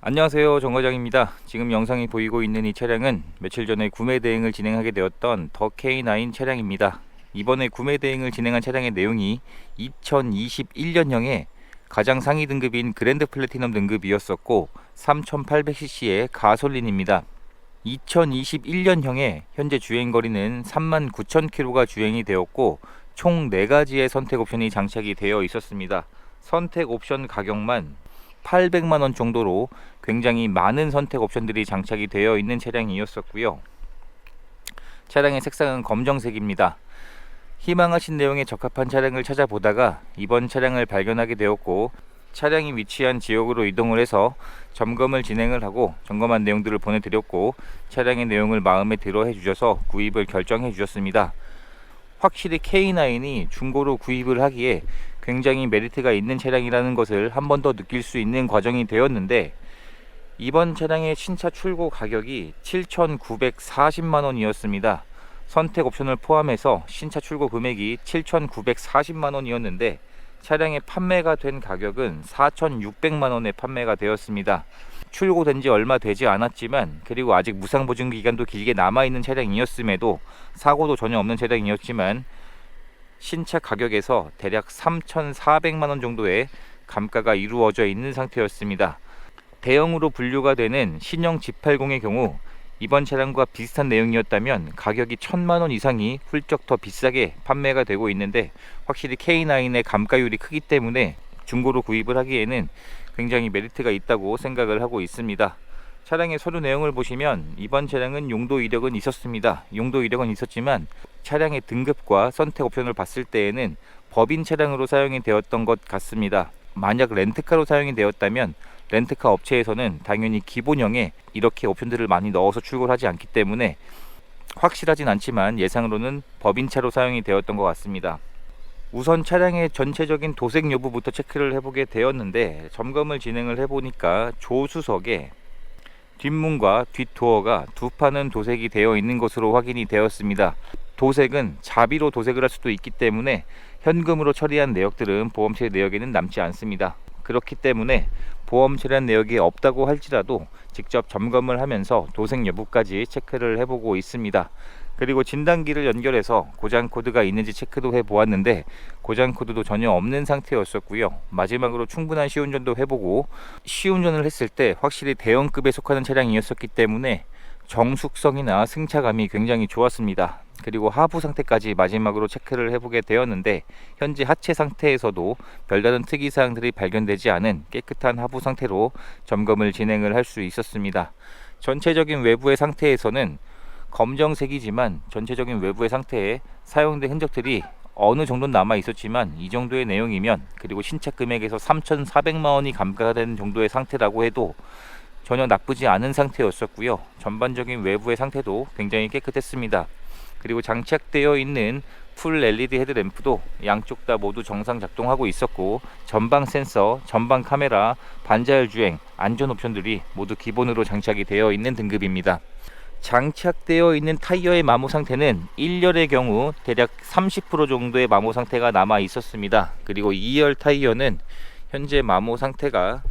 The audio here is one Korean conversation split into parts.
안녕하세요, 정과장입니다. 지금 영상이 보이고 있는 이 차량은 며칠 전에 구매 대행을 진행하게 되었던 더 K9 차량입니다. 이번에 구매 대행을 진행한 차량의 내용이 2021년형의 가장 상위 등급인 그랜드 플래티넘 등급이었었고 3800cc의 가솔린입니다. 2021년형의 현재 주행거리는 39,000km가 주행이 되었고 총 4가지의 선택 옵션이 장착이 되어 있었습니다. 선택 옵션 가격만 800만원 정도로 굉장히 많은 선택 옵션들이 장착이 되어 있는 차량이었었고요. 차량의 색상은 검정색입니다. 희망하신 내용에 적합한 차량을 찾아보다가 이번 차량을 발견하게 되었고, 차량이 위치한 지역으로 이동을 해서 점검을 진행을 하고 점검한 내용들을 보내드렸고, 차량의 내용을 마음에 들어 해주셔서 구입을 결정해 주셨습니다. 확실히 K9이 중고로 구입을 하기에 굉장히 메리트가 있는 차량이라는 것을 한 번 더 느낄 수 있는 과정이 되었는데, 이번 차량의 신차 출고 가격이 7,940만원이었습니다. 선택 옵션을 포함해서 신차 출고 금액이 7,940만원이었는데 차량의 판매가 된 가격은 4,600만원에 판매가 되었습니다. 출고된 지 얼마 되지 않았지만, 그리고 아직 무상보증 기간도 길게 남아있는 차량이었음에도, 사고도 전혀 없는 차량이었지만 신차 가격에서 대략 3,400만원 정도의 감가가 이루어져 있는 상태였습니다. 대형으로 분류가 되는 신형 G80의 경우 이번 차량과 비슷한 내용이었다면 가격이 1,000만원 이상이 훌쩍 더 비싸게 판매가 되고 있는데, 확실히 K9의 감가율이 크기 때문에 중고로 구입을 하기에는 굉장히 메리트가 있다고 생각을 하고 있습니다. 차량의 서류 내용을 보시면 이번 차량은 용도 이력은 있었습니다. 용도 이력은 있었지만 차량의 등급과 선택 옵션을 봤을 때에는 법인 차량으로 사용이 되었던 것 같습니다. 만약 렌트카로 사용이 되었다면 렌트카 업체에서는 당연히 기본형에 이렇게 옵션들을 많이 넣어서 출고를 하지 않기 때문에 확실하진 않지만 예상으로는 법인차로 사용이 되었던 것 같습니다. 우선 차량의 전체적인 도색 여부부터 체크를 해보게 되었는데, 점검을 진행을 해보니까 조수석에 뒷문과 뒷도어가 두 판은 도색이 되어 있는 것으로 확인이 되었습니다. 도색은 자비로 도색을 할 수도 있기 때문에 현금으로 처리한 내역들은 보험처리 내역에는 남지 않습니다. 그렇기 때문에 보험 처리한 내역이 없다고 할지라도 직접 점검을 하면서 도색 여부까지 체크를 해보고 있습니다. 그리고 진단기를 연결해서 고장 코드가 있는지 체크도 해보았는데 고장 코드도 전혀 없는 상태였었고요. 마지막으로 충분한 시운전도 해보고, 시운전을 했을 때 확실히 대형급에 속하는 차량이었었기 때문에 정숙성이나 승차감이 굉장히 좋았습니다. 그리고 하부 상태까지 마지막으로 체크를 해보게 되었는데, 현재 하체 상태에서도 별다른 특이사항들이 발견되지 않은 깨끗한 하부 상태로 점검을 진행을 할 수 있었습니다. 전체적인 외부의 상태에서는 검정색이지만 전체적인 외부의 상태에 사용된 흔적들이 어느 정도는 남아 있었지만 이 정도의 내용이면, 그리고 신차 금액에서 3,400만원이 감가가 되는 정도의 상태라고 해도 전혀 나쁘지 않은 상태였었고요. 전반적인 외부의 상태도 굉장히 깨끗했습니다. 그리고 장착되어 있는 풀 LED 헤드램프도 양쪽 다 모두 정상 작동하고 있었고, 전방 센서, 전방 카메라, 반자율 주행, 안전 옵션들이 모두 기본으로 장착이 되어 있는 등급입니다. 장착되어 있는 타이어의 마모 상태는 1열의 경우 대략 30% 정도의 마모 상태가 남아 있었습니다. 그리고 2열 타이어는 현재 마모 상태가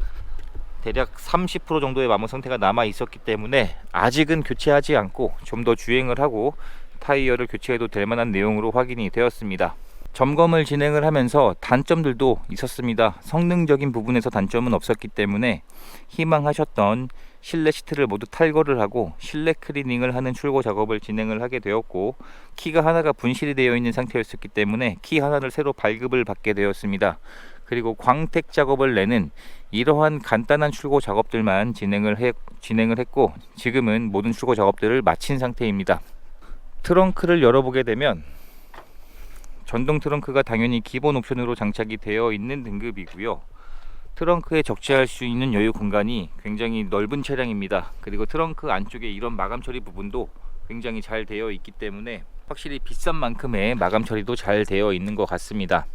대략 30% 정도의 마모 상태가 남아 있었기 때문에 아직은 교체하지 않고 좀 더 주행을 하고 타이어를 교체해도 될 만한 내용으로 확인이 되었습니다. 점검을 진행을 하면서 단점들도 있었습니다. 성능적인 부분에서 단점은 없었기 때문에 희망하셨던 실내 시트를 모두 탈거를 하고 실내 클리닝을 하는 출고 작업을 진행을 하게 되었고, 키가 하나가 분실이 되어 있는 상태였었기 때문에 키 하나를 새로 발급을 받게 되었습니다. 그리고 광택 작업을 내는 이러한 간단한 출고 작업들만 진행을 했고, 지금은 모든 출고 작업들을 마친 상태입니다. 트렁크를 열어보게 되면 전동 트렁크가 당연히 기본 옵션으로 장착이 되어 있는 등급이고요. 트렁크에 적재할 수 있는 여유 공간이 굉장히 넓은 차량입니다. 그리고 트렁크 안쪽에 이런 마감 처리 부분도 굉장히 잘 되어 있기 때문에 확실히 비싼 만큼의 마감 처리도 잘 되어 있는 것 같습니다.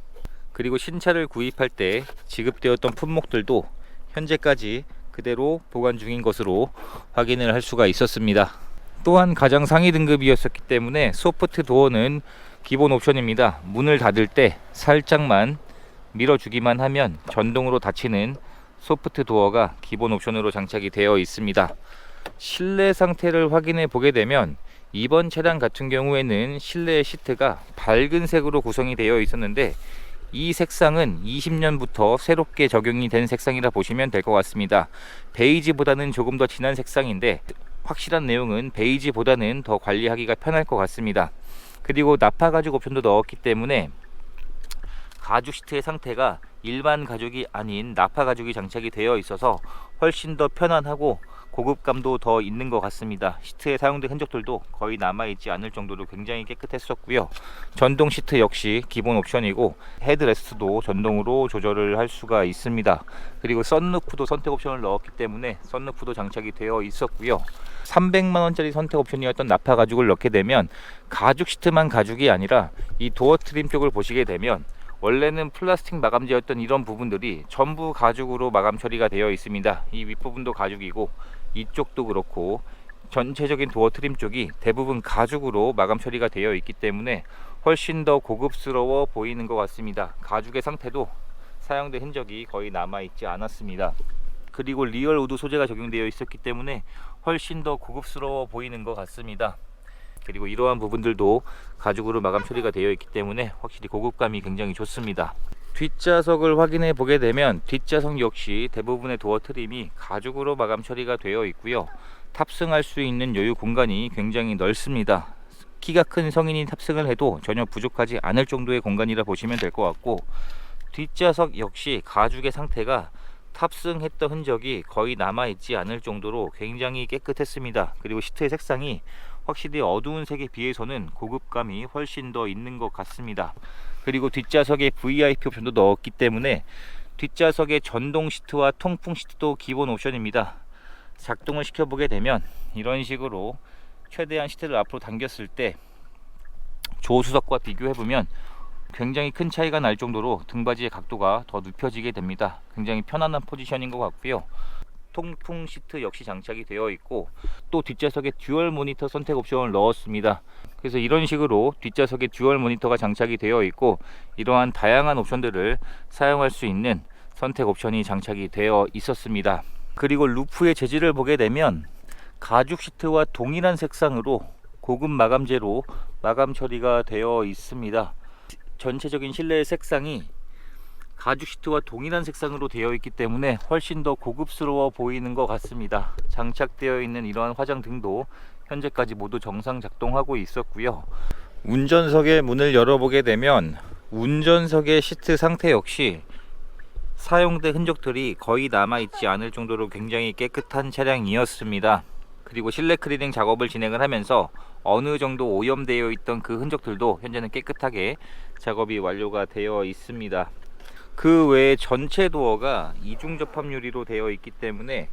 그리고 신차를 구입할 때 지급되었던 품목들도 현재까지 그대로 보관 중인 것으로 확인을 할 수가 있었습니다. 또한 가장 상위 등급이었기 때문에 소프트 도어는 기본 옵션입니다. 문을 닫을 때 살짝만 밀어주기만 하면 전동으로 닫히는 소프트 도어가 기본 옵션으로 장착이 되어 있습니다. 실내 상태를 확인해 보게 되면 이번 차량 같은 경우에는 실내 시트가 밝은 색으로 구성이 되어 있었는데 이 색상은 20년부터 새롭게 적용이 된 색상이라 보시면 될 것 같습니다. 베이지보다는 조금 더 진한 색상인데 확실한 내용은 베이지보다는 더 관리하기가 편할 것 같습니다. 그리고 나파 가죽 옵션도 넣었기 때문에 가죽 시트의 상태가 일반 가죽이 아닌 나파 가죽이 장착이 되어 있어서 훨씬 더 편안하고 고급감도 더 있는 것 같습니다. 시트에 사용된 흔적들도 거의 남아있지 않을 정도로 굉장히 깨끗했었고요. 전동 시트 역시 기본 옵션이고 헤드레스트도 전동으로 조절을 할 수가 있습니다. 그리고 썬루프도 선택 옵션을 넣었기 때문에 썬루프도 장착이 되어 있었고요. 300만원짜리 선택 옵션이었던 나파 가죽을 넣게 되면 가죽 시트만 가죽이 아니라 이 도어 트림 쪽을 보시게 되면 원래는 플라스틱 마감재였던 이런 부분들이 전부 가죽으로 마감 처리가 되어 있습니다. 이 윗부분도 가죽이고 이쪽도 그렇고 전체적인 도어 트림 쪽이 대부분 가죽으로 마감 처리가 되어 있기 때문에 훨씬 더 고급스러워 보이는 것 같습니다. 가죽의 상태도 사용된 흔적이 거의 남아있지 않았습니다. 그리고 리얼 우드 소재가 적용되어 있었기 때문에 훨씬 더 고급스러워 보이는 것 같습니다. 그리고 이러한 부분들도 가죽으로 마감 처리가 되어 있기 때문에 확실히 고급감이 굉장히 좋습니다. 뒷좌석을 확인해 보게 되면 뒷좌석 역시 대부분의 도어 트림이 가죽으로 마감 처리가 되어 있고요. 탑승할 수 있는 여유 공간이 굉장히 넓습니다. 키가 큰 성인이 탑승을 해도 전혀 부족하지 않을 정도의 공간이라 보시면 될 것 같고, 뒷좌석 역시 가죽의 상태가 탑승했던 흔적이 거의 남아있지 않을 정도로 굉장히 깨끗했습니다. 그리고 시트의 색상이 확실히 어두운 색에 비해서는 고급감이 훨씬 더 있는 것 같습니다. 그리고 뒷좌석에 VIP 옵션도 넣었기 때문에 뒷좌석에 전동 시트와 통풍 시트도 기본 옵션입니다. 작동을 시켜보게 되면 이런 식으로 최대한 시트를 앞으로 당겼을 때 조수석과 비교해보면 굉장히 큰 차이가 날 정도로 등받이의 각도가 더 눕혀지게 됩니다. 굉장히 편안한 포지션인 것 같고요. 통풍 시트 역시 장착이 되어 있고 또 뒷좌석에 듀얼 모니터 선택 옵션을 넣었습니다. 그래서 이런 식으로 뒷좌석에 듀얼 모니터가 장착이 되어 있고 이러한 다양한 옵션들을 사용할 수 있는 선택 옵션이 장착이 되어 있었습니다. 그리고 루프의 재질을 보게 되면 가죽 시트와 동일한 색상으로 고급 마감재로 마감 처리가 되어 있습니다. 전체적인 실내의 색상이 가죽 시트와 동일한 색상으로 되어 있기 때문에 훨씬 더 고급스러워 보이는 것 같습니다. 장착되어 있는 이러한 화장등도 현재까지 모두 정상 작동하고 있었고요. 운전석의 문을 열어보게 되면 운전석의 시트 상태 역시 사용된 흔적들이 거의 남아있지 않을 정도로 굉장히 깨끗한 차량이었습니다. 그리고 실내 클리닝 작업을 진행을 하면서 어느 정도 오염되어 있던 그 흔적들도 현재는 깨끗하게 작업이 완료가 되어 있습니다. 그 외에 전체 도어가 이중 접합 유리로 되어 있기 때문에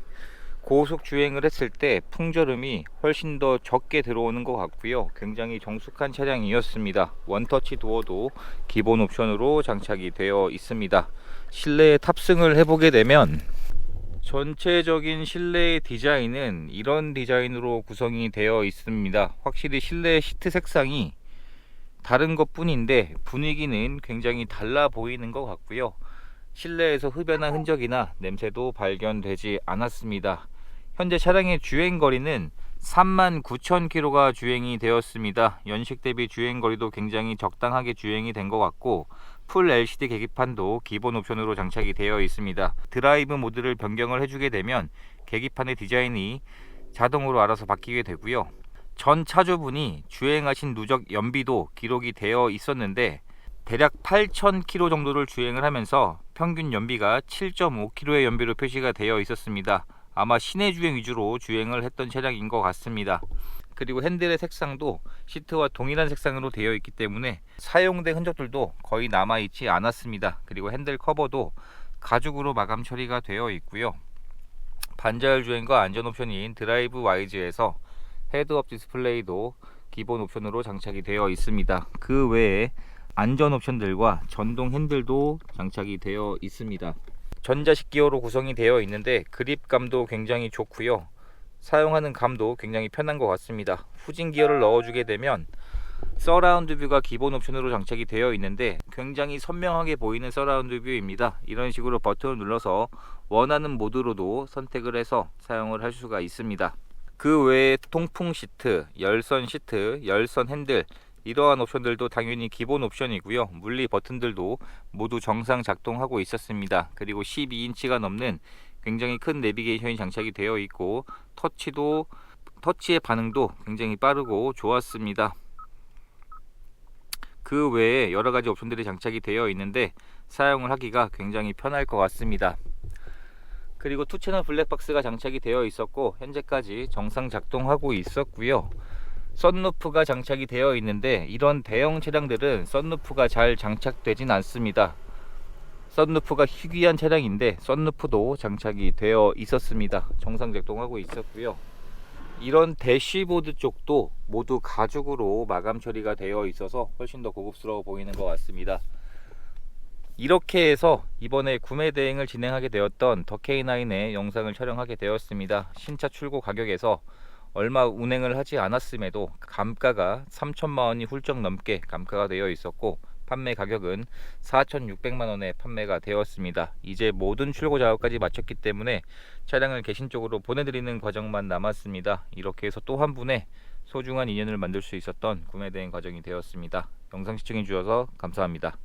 고속 주행을 했을 때 풍절음이 훨씬 더 적게 들어오는 것 같고요. 굉장히 정숙한 차량이었습니다. 원터치 도어도 기본 옵션으로 장착이 되어 있습니다. 실내에 탑승을 해보게 되면 전체적인 실내의 디자인은 이런 디자인으로 구성이 되어 있습니다. 확실히 실내 시트 색상이 다른 것 뿐인데 분위기는 굉장히 달라 보이는 것 같고요. 실내에서 흡연한 흔적이나 냄새도 발견되지 않았습니다. 현재 차량의 주행거리는 39,000km가 주행이 되었습니다. 연식 대비 주행거리도 굉장히 적당하게 주행이 된 것 같고 풀 LCD 계기판도 기본 옵션으로 장착이 되어 있습니다. 드라이브 모드를 변경을 해주게 되면 계기판의 디자인이 자동으로 알아서 바뀌게 되고요. 전 차주분이 주행하신 누적 연비도 기록이 되어 있었는데 대략 8,000km 정도를 주행을 하면서 평균 연비가 7.5km의 연비로 표시가 되어 있었습니다. 아마 시내 주행 위주로 주행을 했던 차량인 것 같습니다. 그리고 핸들의 색상도 시트와 동일한 색상으로 되어 있기 때문에 사용된 흔적들도 거의 남아있지 않았습니다. 그리고 핸들 커버도 가죽으로 마감 처리가 되어 있고요. 반자율 주행과 안전 옵션인 드라이브 와이즈에서 헤드업 디스플레이도 기본 옵션으로 장착이 되어 있습니다. 그 외에 안전 옵션들과 전동 핸들도 장착이 되어 있습니다. 전자식 기어로 구성이 되어 있는데 그립감도 굉장히 좋고요. 사용하는 감도 굉장히 편한 것 같습니다. 후진 기어를 넣어주게 되면 서라운드 뷰가 기본 옵션으로 장착이 되어 있는데 굉장히 선명하게 보이는 서라운드 뷰입니다. 이런 식으로 버튼을 눌러서 원하는 모드로도 선택을 해서 사용을 할 수가 있습니다. 그 외에 통풍 시트, 열선 시트, 열선 핸들 이러한 옵션들도 당연히 기본 옵션이고요. 물리 버튼들도 모두 정상 작동하고 있었습니다. 그리고 12인치가 넘는 굉장히 큰 내비게이션이 장착이 되어 있고 터치의 반응도 굉장히 빠르고 좋았습니다. 그 외에 여러 가지 옵션들이 장착이 되어 있는데 사용을 하기가 굉장히 편할 것 같습니다. 그리고 2채널 블랙박스가 장착이 되어 있었고 현재까지 정상 작동하고 있었고요. 썬루프가 장착이 되어 있는데 이런 대형 차량들은 썬루프가 잘 장착되진 않습니다. 썬루프가 희귀한 차량인데 썬루프도 장착이 되어 있었습니다. 정상 작동하고 있었고요. 이런 대시보드 쪽도 모두 가죽으로 마감 처리가 되어 있어서 훨씬 더 고급스러워 보이는 것 같습니다. 이렇게 해서 이번에 구매 대행을 진행하게 되었던 더 K9의 영상을 촬영하게 되었습니다. 신차 출고 가격에서 얼마 운행을 하지 않았음에도 감가가 3천만원이 훌쩍 넘게 감가가 되어 있었고 판매 가격은 4,600만원에 판매가 되었습니다. 이제 모든 출고 작업까지 마쳤기 때문에 차량을 개신 쪽으로 보내드리는 과정만 남았습니다. 이렇게 해서 또 한 분의 소중한 인연을 만들 수 있었던 구매 대행 과정이 되었습니다. 영상 시청해 주셔서 감사합니다.